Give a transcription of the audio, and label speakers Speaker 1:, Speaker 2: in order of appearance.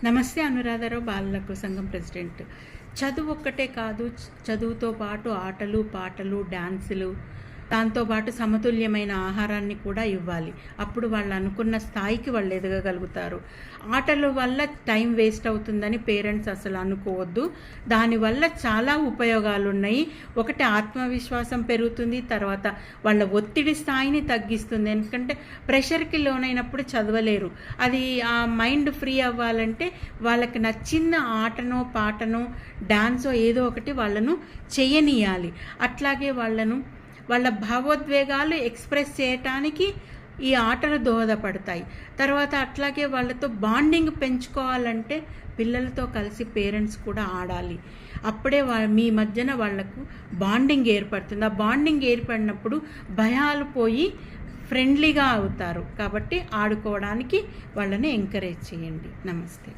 Speaker 1: నమస్తే. అనురాధారావు బాలల హక్కు సంఘం ప్రెసిడెంట్. చదువు ఒక్కటే కాదు, చదువుతో పాటు ఆటలు, పాటలు, డ్యాన్సులు, దాంతోపాటు సమతుల్యమైన ఆహారాన్ని కూడా ఇవ్వాలి. అప్పుడు వాళ్ళు అనుకున్న స్థాయికి వాళ్ళు ఎదగగలుగుతారు. ఆటల వల్ల టైం వేస్ట్ అవుతుందని పేరెంట్స్ అసలు అనుకోవద్దు. దానివల్ల చాలా ఉపయోగాలు ఉన్నాయి. ఒకటి, ఆత్మవిశ్వాసం పెరుగుతుంది. తర్వాత వాళ్ళ ఒత్తిడి స్థాయిని తగ్గిస్తుంది. ఎందుకంటే ప్రెషర్కి లోనైనప్పుడు చదవలేరు. అది ఆ మైండ్ ఫ్రీ అవ్వాలంటే వాళ్ళకి నచ్చిన ఆటనో, పాటనో, డాన్సో ఏదో ఒకటి వాళ్ళను చేయనీయాలి. అట్లాగే వాళ్ళ భావోద్వేగాలు ఎక్స్ప్రెస్ చేయటానికి ఈ ఆటలు దోహదపడతాయి. తర్వాత అట్లాగే వాళ్ళతో బాండింగ్ పెంచుకోవాలంటే పిల్లలతో కలిసి పేరెంట్స్ కూడా ఆడాలి. అప్పుడే మీ మధ్యన వాళ్లకు బాండింగ్ ఏర్పడుతుంది. ఆ బాండింగ్ ఏర్పడినప్పుడు భయాలు పోయి ఫ్రెండ్లీగా అవుతారు. కాబట్టి ఆడుకోవడానికి వాళ్ళని ఎంకరేజ్ చేయండి. నమస్తే.